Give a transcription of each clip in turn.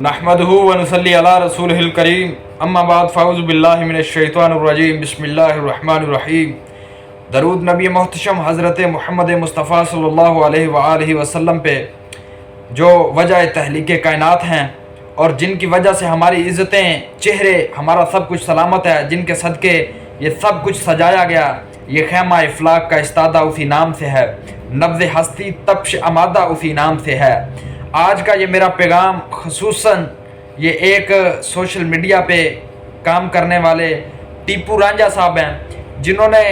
नहमदुहु व नुसल्ली अला रसूलिहिल करीम अम्मा बाद फ़ाऊज़ु बिल्लाहि मिनश शैतानिर रजीम बिस्मिल्लाहिर रहमानिर रहीम। दरूद नबी मोहतशम हज़रत मुहम्मद मुस्तफ़ा सल्लल्लाहु अलैहि वसल्लम पे जो वजह तहलीक कायनात हैं और जिनकी वजह से हमारी इज़्ज़तें, चेहरे, हमारा सब कुछ सलामत है, जिनके सदक़े ये सब कुछ सजाया गया। ये खैमा इफ़लाक का इस्तादा उसी नाम से है, नब्ज़ हस्ती तप्श अमादा उसी नाम से है। आज का ये मेरा पैगाम ख़ुसूसन ये एक सोशल मीडिया पे काम करने वाले टीपू रांझा साहब हैं, जिन्होंने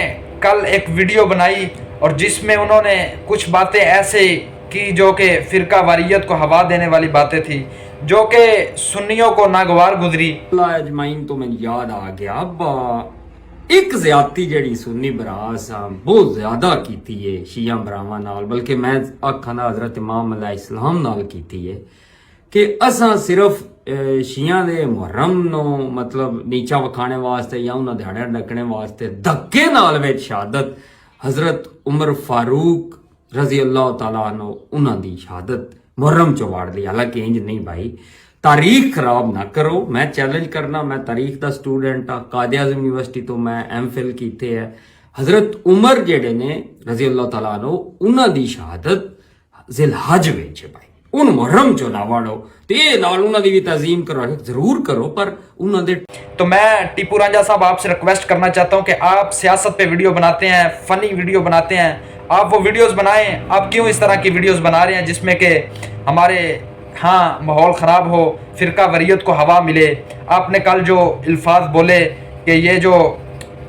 कल एक वीडियो बनाई और जिसमें उन्होंने कुछ बातें ऐसे की जो कि फ़िरका वारियत को हवा देने वाली बातें थी, जो कि सुन्नियों को नागवार गुजरी। अजमाइन तो मैं याद आ गया एक ज्यादती जड़ी सुन्नी भरा सा बहुत ज्यादा कीती है शिया भरावां नाल, बल्कि मैं आखां दा हजरत इमाम अलैहिस्सलाम नाल कीती है कि असां सिर्फ शिया दे मुहर्रम नो मतलब नीचा वखाने वास्ते या उन्हां दिहाड़े डकने वास्ते धक्के नाल विच शहादत हजरत उमर फारूक रजी अल्लाह तआला अन्हु उन्हां दी शहादत मुहर्रम चो वाड़ ली। हालांकि इंज नहीं भाई, तारीख खराब ना करो। मैं चैलेंज करना, मैं तारीख दा स्टूडेंट हाँ, कायद-ए-आज़म यूनिवर्सिटी तो मैं एम.फिल कीते है। हजरत उमर जेड़े ने रजी अल्लाह तआला अन्हु उन्हां दी शहादत ज़िलहज विच है भाई, उन मुहर्रम चो ना वाड़ो ते नाल उन्हां दी भी तज़ीम करो, जरूर करो, पर उन्हां दे। तो मैं टीपू रांझा साहब आपसे रिक्वेस्ट करना चाहता हूँ कि आप सियासत पे वीडियो बनाते हैं, फ़नी वीडियो बनाते हैं, आप वो वीडियोस बनाएं। आप क्यों इस तरह की वीडियोस बना रहे हैं जिसमें कि हमारे माहौल ख़राब हो, फ़िरका वरीयत को हवा मिले। आपने कल जो अल्फाज बोले कि ये जो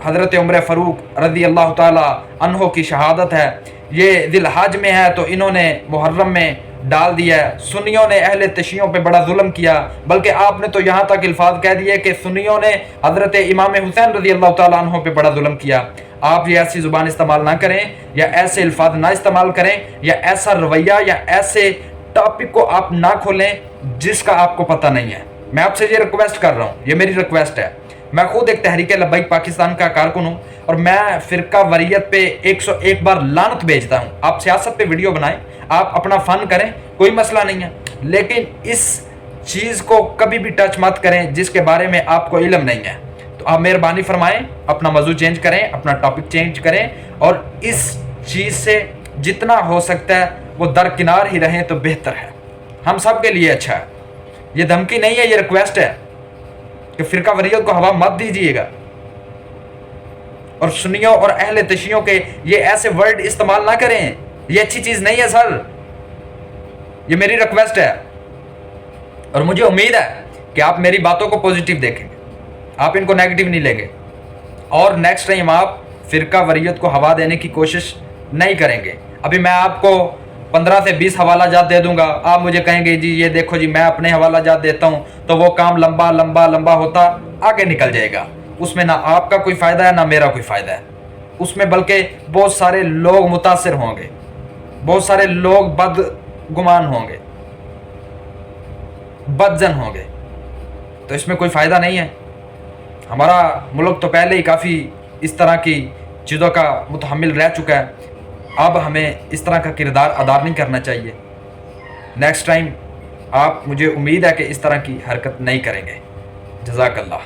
हज़रत उमर फ़ारूक रज़ी अल्लाह ताला अन्हो की शहादत है ये ज़िलहज में है, तो इन्होंने मुहर्रम में डाल दिया है। सुन्नियों ने अहले तशियों पे बड़ा जुल्म किया, बल्कि आपने तो यहाँ तक अल्फाज कह दिए कि सुन्नियों ने हज़रत इमाम हुसैन रज़ी अल्लाह ताला अन्हो पे बड़ा जुल्म किया। आप ये ऐसी ज़ुबान इस्तेमाल ना करें, या ऐसे अल्फाज ना इस्तेमाल करें, या ऐसा रवैया या ऐसे टॉपिक को आप ना खोलें जिसका आपको पता नहीं है। मैं आपसे ये रिक्वेस्ट कर रहा हूँ, ये मेरी रिक्वेस्ट है। मैं खुद एक तहरीक लब्बैक पाकिस्तान का कारकुन हूँ और मैं फ़िरका वरीयत पे 101 बार लानत भेजता हूँ। आप सियासत पे वीडियो बनाएं, आप अपना फ़न करें, कोई मसला नहीं है, लेकिन इस चीज़ को कभी भी टच मत करें जिसके बारे में आपको इल्म नहीं है। तो आप मेहरबानी फरमाएं, अपना मौजू चेंज करें, अपना टॉपिक चेंज करें और इस चीज़ से जितना हो सकता है वो दरकिनार ही रहें तो बेहतर है, हम सब के लिए अच्छा है। ये धमकी नहीं है, ये रिक्वेस्ट है कि फ़िरका वरीयत को हवा मत दीजिएगा और सुन्नियों और अहले तशियों के ये ऐसे वर्ड इस्तेमाल ना करें, ये अच्छी चीज़ नहीं है सर। ये मेरी रिक्वेस्ट है और मुझे उम्मीद है कि आप मेरी बातों को पॉजिटिव देखेंगे, आप इनको नेगेटिव नहीं लेंगे और नेक्स्ट टाइम आप फ़िरका वरीयत को हवा देने की कोशिश नहीं करेंगे। अभी मैं आपको 15 से 20 हवाला जात दे दूंगा, आप मुझे कहेंगे जी ये देखो जी मैं अपने हवाला जात देता हूँ, तो वो काम लंबा लंबा लंबा होता आगे निकल जाएगा। उसमें ना आपका कोई फ़ायदा है ना मेरा कोई फ़ायदा है उसमें, बल्कि बहुत सारे लोग मुतासिर होंगे, बहुत सारे लोग बदगुमान होंगे, बदजन होंगे, तो इसमें कोई फ़ायदा नहीं है। हमारा मुल्क तो पहले ही काफ़ी इस तरह की चीज़ों का मुतहम्मिल रह चुका है, अब हमें इस तरह का किरदार अदा नहीं करना चाहिए। नेक्स्ट टाइम आप, मुझे उम्मीद है कि इस तरह की हरकत नहीं करेंगे। जज़ाकल्लाह।